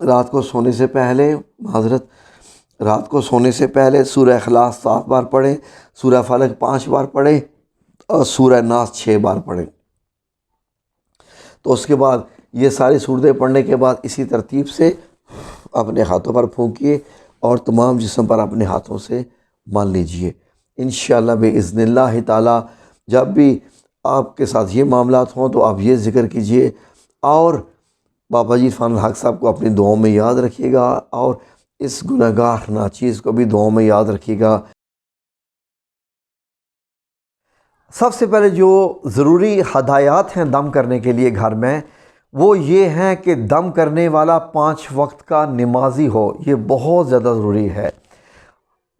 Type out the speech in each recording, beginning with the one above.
رات کو سونے سے پہلے رات کو سونے سے پہلے سورہ اخلاص 7 بار پڑھیں، سورہ فلق 5 بار پڑھیں اور سورہ ناس 6 بار پڑھیں۔ تو اس کے بعد یہ ساری صورتیں پڑھنے کے بعد اسی ترتیب سے اپنے ہاتھوں پر پھونکیے اور تمام جسم پر اپنے ہاتھوں سے مال لیجئے۔ انشاءاللہ بإذن اللہ تعالی جب بھی آپ کے ساتھ یہ معاملات ہوں تو آپ یہ ذکر کیجئے اور بابا جی عرفان الحق صاحب کو اپنی دعاؤں میں یاد رکھیے گا اور اس گنہگار ناچیز کو بھی دعاؤں میں یاد رکھیے گا۔ سب سے پہلے جو ضروری ہدایات ہیں دم کرنے کے لیے گھر میں، وہ یہ ہیں کہ دم کرنے والا 5 وقت کا نمازی ہو۔ یہ بہت زیادہ ضروری ہے،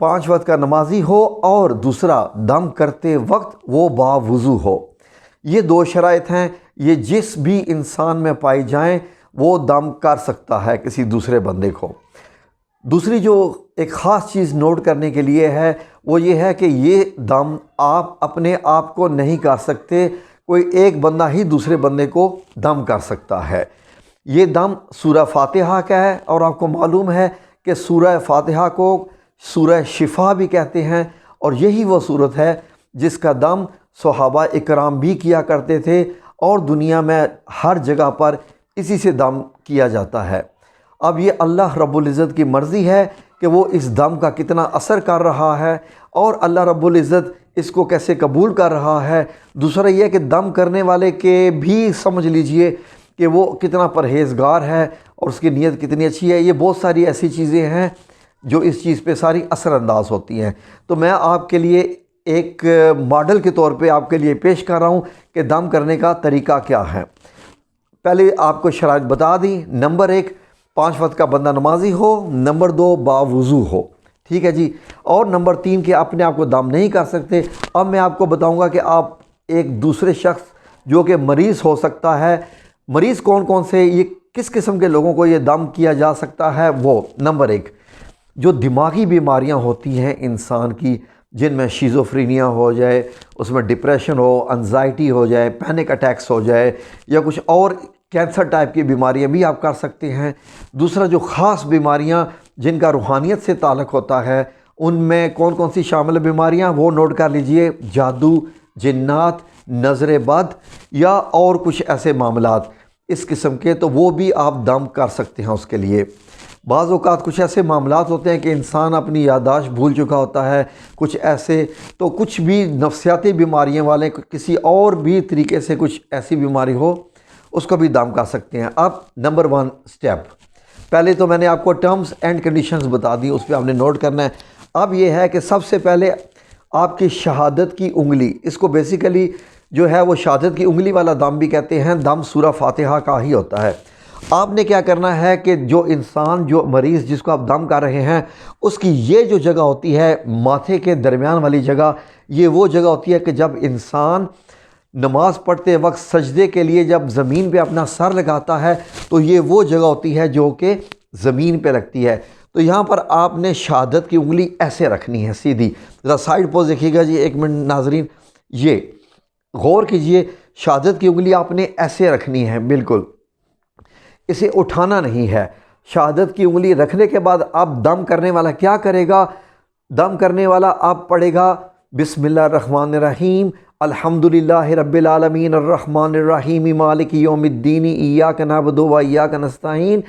5 وقت کا نمازی ہو، اور دوسرا دم کرتے وقت وہ باوضو ہو۔ یہ 2 شرائط ہیں، یہ جس بھی انسان میں پائی جائیں وہ دم کر سکتا ہے کسی دوسرے بندے کو۔ دوسری جو ایک خاص چیز نوٹ کرنے کے لیے ہے وہ یہ ہے کہ یہ دم آپ اپنے آپ کو نہیں کر سکتے، کوئی ایک بندہ ہی دوسرے بندے کو دم کر سکتا ہے۔ یہ دم سورہ فاتحہ کا ہے، اور آپ کو معلوم ہے کہ سورہ فاتحہ کو سورہ شفا بھی کہتے ہیں، اور یہی وہ صورت ہے جس کا دم صحابہ اکرام بھی کیا کرتے تھے، اور دنیا میں ہر جگہ پر اسی سے دم کیا جاتا ہے۔ اب یہ اللہ رب العزت کی مرضی ہے کہ وہ اس دم کا کتنا اثر کر رہا ہے اور اللہ رب العزت اس کو کیسے قبول کر رہا ہے۔ دوسرا یہ کہ دم کرنے والے کے بھی سمجھ لیجئے کہ وہ کتنا پرہیزگار ہے اور اس کی نیت کتنی اچھی ہے۔ یہ بہت ساری ایسی چیزیں ہیں جو اس چیز پہ ساری اثر انداز ہوتی ہیں۔ تو میں آپ کے لیے ایک ماڈل کے طور پہ آپ کے لیے پیش کر رہا ہوں کہ دم کرنے کا طریقہ کیا ہے۔ پہلے آپ کو شرائط بتا دی۔ نمبر 1، 5 وقت کا بندہ نمازی ہو۔ نمبر 2، باوضو ہو، ٹھیک ہے جی۔ اور نمبر 3 کہ اپنے آپ کو دم نہیں کر سکتے۔ اب میں آپ کو بتاؤں گا کہ آپ ایک دوسرے شخص جو کہ مریض ہو سکتا ہے، مریض کون کون سے، یہ کس قسم کے لوگوں کو یہ دم کیا جا سکتا ہے۔ وہ نمبر 1، جو دماغی بیماریاں ہوتی ہیں انسان کی، جن میں شیزوفرینیا ہو جائے، اس میں ڈپریشن ہو، انزائٹی ہو جائے، پینک اٹیکس ہو جائے، یا کچھ اور کینسر ٹائپ کی بیماریاں بھی آپ کر سکتے ہیں۔ دوسرا جو خاص بیماریاں جن کا روحانیت سے تعلق ہوتا ہے، ان میں کون کون سی شامل بیماریاں وہ نوٹ کر لیجئے۔ جادو، جنات، نظر بد یا اور کچھ ایسے معاملات اس قسم کے، تو وہ بھی آپ دم کر سکتے ہیں اس کے لیے۔ بعض اوقات کچھ ایسے معاملات ہوتے ہیں کہ انسان اپنی یادداشت بھول چکا ہوتا ہے، کچھ ایسے، تو کچھ بھی نفسیاتی بیماریاں والے کسی اور بھی طریقے سے کچھ ایسی بیماری ہو اس کو بھی دم کر سکتے ہیں۔ اب نمبر 1 سٹیپ، پہلے تو میں نے آپ کو ٹرمز اینڈ کنڈیشنز بتا دی، اس پہ آپ نے نوٹ کرنا ہے۔ اب یہ ہے کہ سب سے پہلے آپ کی شہادت کی انگلی، اس کو بیسیکلی جو ہے وہ شہادت کی انگلی والا دم بھی کہتے ہیں، دم سورہ فاتحہ کا ہی ہوتا ہے۔ آپ نے کیا کرنا ہے کہ جو انسان، جو مریض جس کو آپ دم کر رہے ہیں، اس کی یہ جو جگہ ہوتی ہے ماتھے کے درمیان والی جگہ، یہ وہ جگہ ہوتی ہے کہ جب انسان نماز پڑھتے وقت سجدے کے لیے جب زمین پہ اپنا سر لگاتا ہے تو یہ وہ جگہ ہوتی ہے جو کہ زمین پہ لگتی ہے۔ تو یہاں پر آپ نے شہادت کی انگلی ایسے رکھنی ہے سیدھی۔ ذرا سائڈ پوز دیکھیے گا جی، 1 منٹ ناظرین، یہ غور کیجئے، شہادت کی انگلی آپ نے ایسے رکھنی ہے، بالکل اسے اٹھانا نہیں ہے۔ شہادت کی انگلی رکھنے کے بعد اب دم کرنے والا کیا کرے گا؟ دم کرنے والا آپ پڑھے گا بسم اللہ الرحمن الرحیم، الحمدللہ رب العالمین الرحمن الرحیم مالک یوم الدین ایاک نعبد و ایاک نستعین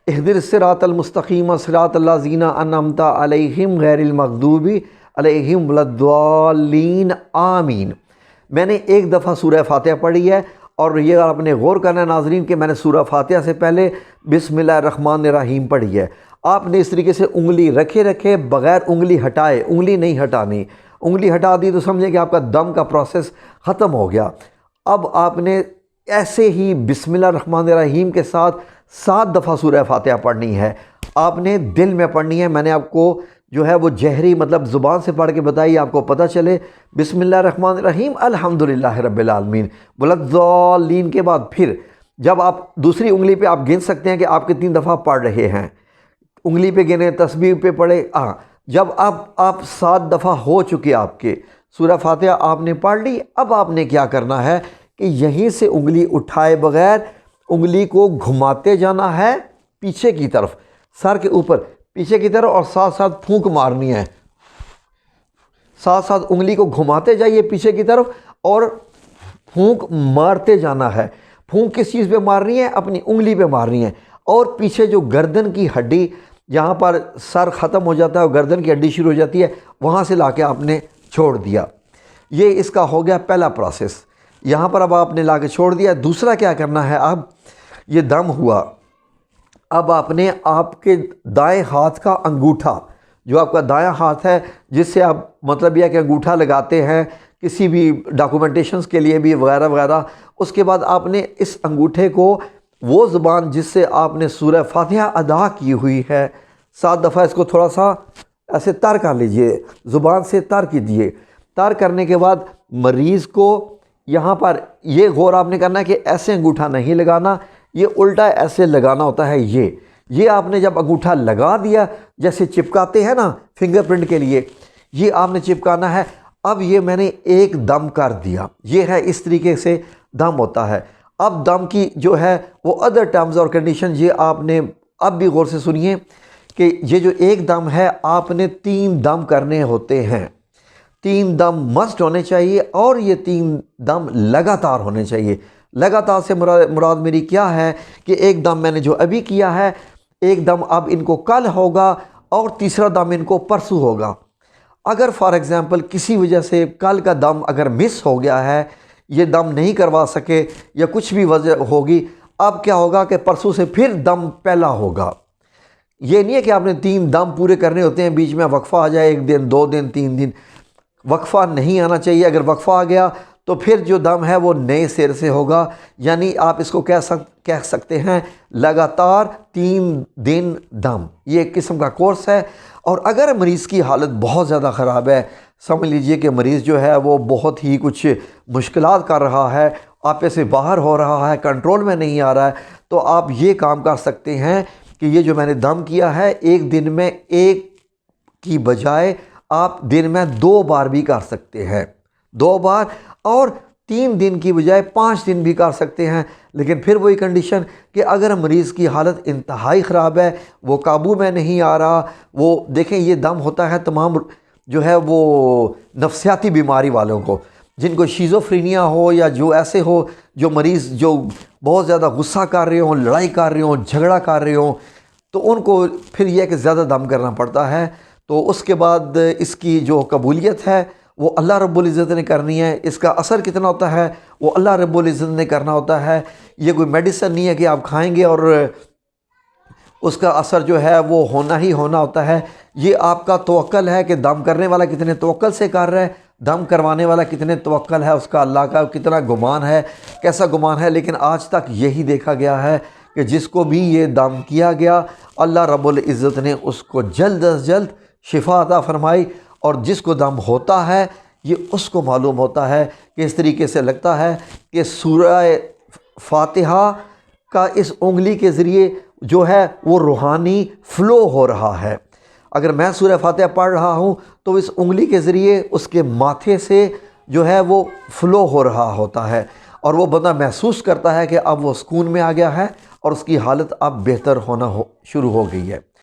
اہدنا الصراط المستقیم صراط الذین انعمت علیہم غیر المغضوب علیہم ولا الضالین آمین۔ میں نے ایک دفعہ سورہ فاتحہ پڑھی ہے، اور یہ آپ نے غور کرنا ہے ناظرین کہ میں نے سورہ فاتحہ سے پہلے بسم اللہ الرحمن الرحیم پڑھی ہے۔ آپ نے اس طریقے سے انگلی رکھے بغیر انگلی ہٹائے، انگلی نہیں ہٹانی، انگلی ہٹا دی تو سمجھیں کہ آپ کا دم کا پروسیس ختم ہو گیا۔ اب آپ نے ایسے ہی بسم اللہ الرحمن الرحیم کے ساتھ 7 دفعہ سورہ فاتحہ پڑھنی ہے۔ آپ نے دل میں پڑھنی ہے، میں نے آپ کو جو ہے وہ جہری مطلب زبان سے پڑھ کے بتائی، آپ کو پتہ چلے۔ بسم اللہ الرحمن الرحیم الحمدللہ رب العالمین ولا الضالین کے بعد پھر جب آپ دوسری انگلی پہ آپ گن سکتے ہیں کہ آپ کتنی دفعہ پڑھ رہے ہیں، انگلی پہ گنے، تسبیح پہ پڑھے۔ جب آپ 7 دفعہ ہو چکے آپ کے سورہ فاتحہ آپ نے پڑھ لی، اب آپ نے کیا کرنا ہے کہ یہیں سے انگلی اٹھائے بغیر انگلی کو گھماتے جانا ہے پیچھے کی طرف، سر کے اوپر پیچھے کی طرف، اور ساتھ ساتھ پھونک مارنی ہے، ساتھ ساتھ انگلی کو گھماتے جائیے پیچھے کی طرف اور پھونک مارتے جانا ہے۔ پھونک کس چیز پہ مارنی ہے؟ اپنی انگلی پہ مارنی ہے، اور پیچھے جو گردن کی ہڈی جہاں پر سر ختم ہو جاتا ہے اور گردن کی ہڈی شروع ہو جاتی ہے، وہاں سے لا کے آپ نے چھوڑ دیا۔ یہ اس کا ہو گیا پہلا پروسیس، یہاں پر اب آپ نے لا کے چھوڑ دیا۔ دوسرا کیا کرنا ہے؟ اب یہ دم ہوا، اب آپ نے آپ کے دائیں ہاتھ کا انگوٹھا، جو آپ کا دایاں ہاتھ ہے جس سے آپ مطلب یہ ہے کہ انگوٹھا لگاتے ہیں کسی بھی ڈاکومنٹیشنز کے لیے بھی وغیرہ وغیرہ، اس کے بعد آپ نے اس انگوٹھے کو وہ زبان جس سے آپ نے سورہ فاتحہ ادا کی ہوئی ہے 7 دفعہ اس کو تھوڑا سا ایسے تر کر لیجئے، زبان سے تر کیجئے۔ تر کرنے کے بعد مریض کو یہاں پر یہ غور آپ نے کرنا ہے کہ ایسے انگوٹھا نہیں لگانا، یہ الٹا ایسے لگانا ہوتا ہے۔ یہ آپ نے جب انگوٹھا لگا دیا، جیسے چپکاتے ہیں نا فنگر پرنٹ کے لیے، یہ آپ نے چپکانا ہے۔ اب یہ میں نے ایک دم کر دیا، یہ ہے اس طریقے سے دم ہوتا ہے۔ اب دم کی جو ہے وہ ادر ٹرمز اور کنڈیشن یہ آپ نے اب بھی غور سے سنیے کہ یہ جو ایک دم ہے آپ نے 3 دم کرنے ہوتے ہیں، 3 دم مسٹ ہونے چاہیے، اور یہ 3 دم لگاتار ہونے چاہیے۔ لگاتار سے مراد میری کیا ہے کہ ایک دم میں نے جو ابھی کیا ہے، ایک دم اب ان کو کل ہوگا، اور تیسرا دم ان کو پرسوں ہوگا۔ اگر فار ایگزامپل کسی وجہ سے کل کا دم اگر مس ہو گیا ہے، یہ دم نہیں کروا سکے یا کچھ بھی وجہ ہوگی، اب کیا ہوگا کہ پرسوں سے پھر دم پہلا ہوگا۔ یہ نہیں ہے کہ آپ نے 3 دم پورے کرنے ہوتے ہیں، بیچ میں وقفہ آ جائے 1 دن 2 دن 3 دن، وقفہ نہیں آنا چاہیے۔ اگر وقفہ آ گیا تو پھر جو دم ہے وہ نئے سر سے ہوگا، یعنی آپ اس کو کہہ سکتے ہیں لگاتار 3 دن دم۔ یہ ایک قسم کا کورس ہے۔ اور اگر مریض کی حالت بہت زیادہ خراب ہے، سمجھ لیجئے کہ مریض جو ہے وہ بہت ہی کچھ مشکلات کر رہا ہے، آپے سے باہر ہو رہا ہے، کنٹرول میں نہیں آ رہا ہے، تو آپ یہ کام کر سکتے ہیں کہ یہ جو میں نے دم کیا ہے، ایک دن میں ایک کی بجائے آپ دن میں 2 بار بھی کر سکتے ہیں، 2 بار، اور 3 دن کی بجائے 5 دن بھی کر سکتے ہیں۔ لیکن پھر وہی کنڈیشن کہ اگر مریض کی حالت انتہائی خراب ہے، وہ قابو میں نہیں آ رہا، وہ دیکھیں یہ دم ہوتا ہے تمام جو ہے وہ نفسیاتی بیماری والوں کو، جن کو شیزوفرینیا ہو یا جو ایسے ہو، جو مریض جو بہت زیادہ غصہ کر رہے ہوں، لڑائی کر رہے ہوں، جھگڑا کر رہے ہوں، تو ان کو پھر یہ ہے کہ زیادہ دم کرنا پڑتا ہے۔ تو اس کے بعد اس کی جو قبولیت ہے وہ اللہ رب العزت نے کرنی ہے، اس کا اثر کتنا ہوتا ہے وہ اللہ رب العزت نے کرنا ہوتا ہے۔ یہ کوئی میڈیسن نہیں ہے کہ آپ کھائیں گے اور اس کا اثر جو ہے وہ ہونا ہی ہونا ہوتا ہے۔ یہ آپ کا توکل ہے کہ دم کرنے والا کتنے توکل سے کر رہا ہے، دم کروانے والا کتنے توکل ہے، اس کا اللہ کا کتنا گمان ہے، کیسا گمان ہے۔ لیکن آج تک یہی دیکھا گیا ہے کہ جس کو بھی یہ دم کیا گیا، اللہ رب العزت نے اس کو جلد از جلد شفا عطا فرمائی، اور جس کو دم ہوتا ہے یہ اس کو معلوم ہوتا ہے کہ اس طریقے سے لگتا ہے کہ سورہ فاتحہ کا اس انگلی کے ذریعے جو ہے وہ روحانی فلو ہو رہا ہے۔ اگر میں سورہ فاتحہ پڑھ رہا ہوں تو اس انگلی کے ذریعے اس کے ماتھے سے جو ہے وہ فلو ہو رہا ہوتا ہے، اور وہ بندہ محسوس کرتا ہے کہ اب وہ سکون میں آ گیا ہے اور اس کی حالت اب بہتر ہونا شروع ہو گئی ہے۔